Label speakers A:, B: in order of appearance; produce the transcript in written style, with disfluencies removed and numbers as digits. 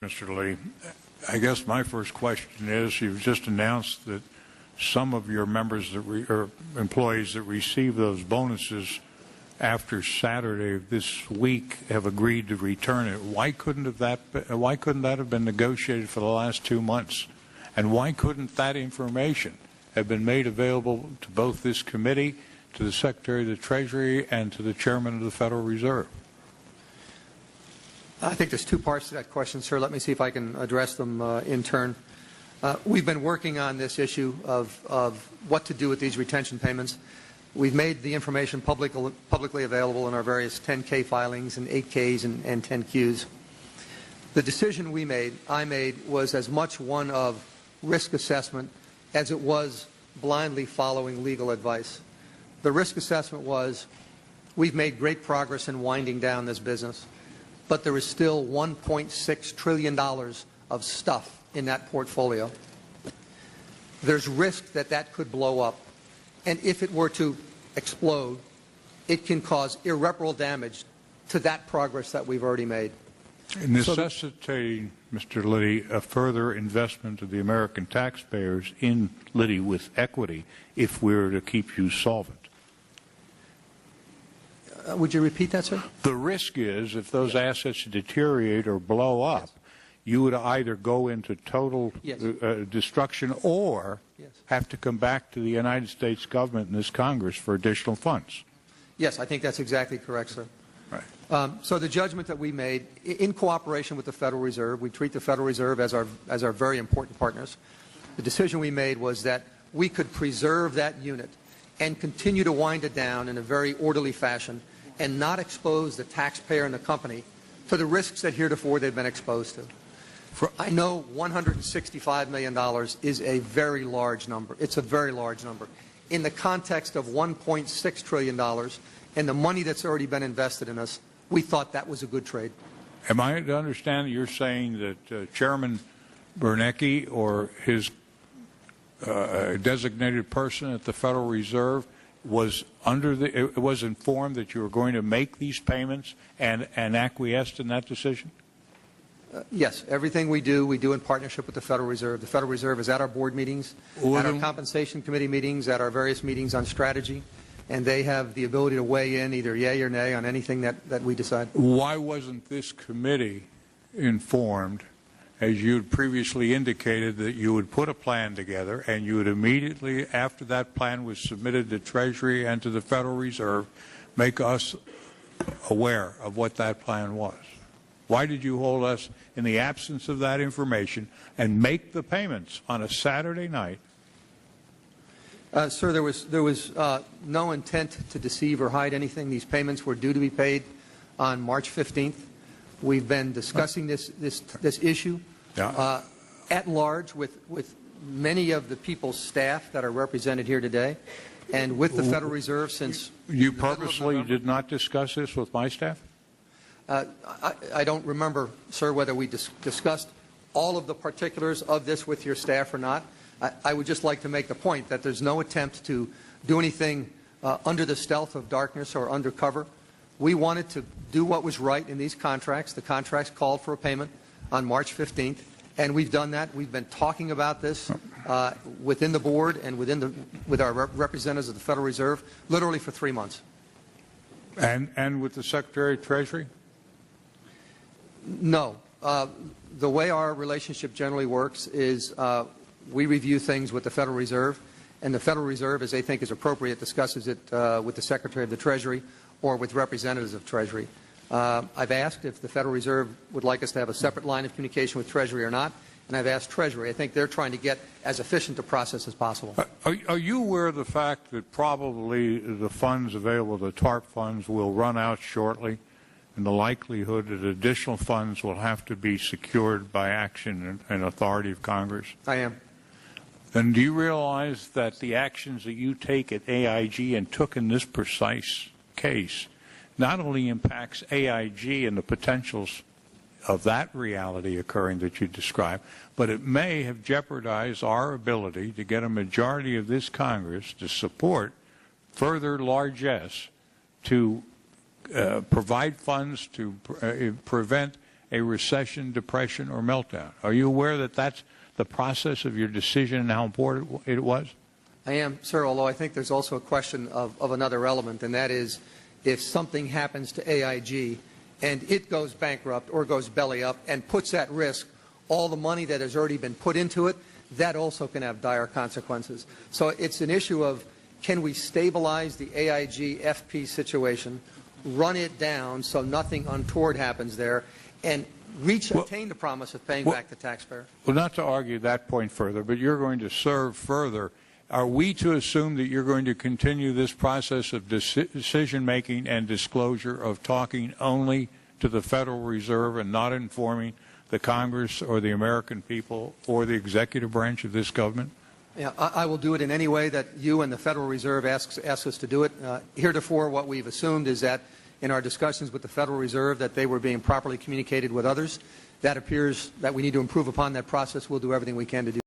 A: Mr. Lee. I guess my first question is, you've just announced that some of your members or employees that receive those bonuses after Saturday of this week have agreed to return it. Why couldn't that have been negotiated for the last 2 months? And why couldn't that information have been made available to both this committee, to the Secretary of the Treasury, and to the Chairman of the Federal Reserve?
B: I think there's two parts to that question, sir. Let me see if I can address them in turn. We've been working on this issue of what to do with these retention payments. We've made the information publicly available in our various 10K filings and 8Ks and 10Qs. The decision I made, was as much one of risk assessment as it was blindly following legal advice. The risk assessment was, we've made great progress in winding down this business, but there is still $1.6 trillion of stuff in that portfolio. There's risk that that could blow up, and if it were to explode, it can cause irreparable damage to that progress that we've already made.
A: Necessitating, Mr. Liddy, a further investment of the American taxpayers in Liddy with equity if we were to keep you solvent.
B: Would you repeat that, sir?
A: The risk is, if those assets deteriorate or blow up, yes, you would either go into total destruction or have to come back to the United States government and this Congress for additional funds.
B: Yes, I think that's exactly correct, sir.
A: Right.
B: So the judgment that we made, in cooperation with the Federal Reserve, we treat the Federal Reserve as our very important partners. The decision we made was that we could preserve that unit and continue to wind it down in a very orderly fashion and not expose the taxpayer and the company to the risks that heretofore they've been exposed to. I know $165 million is a very large number. It's a very large number. In the context of $1.6 trillion and the money that's already been invested in us, we thought that was a good trade.
A: Am I to understand that you're saying that Chairman Bernanke or his designated person at the Federal Reserve was informed that you were going to make these payments and acquiesced in that decision?
B: Yes, everything we do in partnership with the Federal Reserve. The Federal Reserve is at our board meetings, at our compensation committee meetings, at our various meetings on strategy, and they have the ability to weigh in either yay or nay on anything that we decide.
A: Why wasn't this committee informed, as you had previously indicated, that you would put a plan together and you would immediately, after that plan was submitted to Treasury and to the Federal Reserve, make us aware of what that plan was? Why did you hold us in the absence of that information and make the payments on a Saturday night?
B: Sir, there was no intent to deceive or hide anything. These payments were due to be paid on March 15th. We've been discussing this issue at large with many of the people's staff that are represented here today, and with the Federal Reserve since.
A: You purposely did not discuss this with my staff?
B: I don't remember, sir, whether we discussed all of the particulars of this with your staff or not. I would just like to make the point that there's no attempt to do anything under the stealth of darkness or undercover. We wanted to do what was right in these contracts. The contracts called for a payment on March 15th, and we've done that. We've been talking about this within the board and with our representatives of the Federal Reserve literally for 3 months.
A: And with the Secretary of Treasury?
B: No. The way our relationship generally works is we review things with the Federal Reserve, and the Federal Reserve, as they think is appropriate, discusses it with the Secretary of the Treasury or with representatives of Treasury. I've asked if the Federal Reserve would like us to have a separate line of communication with Treasury or not, and I've asked Treasury. I think they're trying to get as efficient a process as possible.
A: Are you aware of the fact that probably the funds available, the TARP funds, will run out shortly, and the likelihood that additional funds will have to be secured by action and authority of Congress?
B: I am.
A: Then do you realize that the actions that you take at AIG and took in this precise case not only impacts AIG and the potentials of that reality occurring that you described, but it may have jeopardized our ability to get a majority of this Congress to support further largesse to provide funds to prevent a recession, depression, or meltdown. Are you aware that that's the process of your decision and how important it was?
B: I am, sir, although I think there's also a question of another element, and that is if something happens to AIG and it goes bankrupt or goes belly up and puts at risk all the money that has already been put into it, that also can have dire consequences. So it's an issue of, can we stabilize the AIG FP situation, run it down so nothing untoward happens there, and attain the promise of paying back the taxpayer?
A: Well, not to argue that point further, but you're going to serve further. Are we to assume that you're going to continue this process of decision-making and disclosure of talking only to the Federal Reserve and not informing the Congress or the American people or the executive branch of this government?
B: Yeah, I will do it in any way that you and the Federal Reserve ask us to do it. Heretofore, what we've assumed is that in our discussions with the Federal Reserve that they were being properly communicated with others. That appears that we need to improve upon that process. We'll do everything we can to do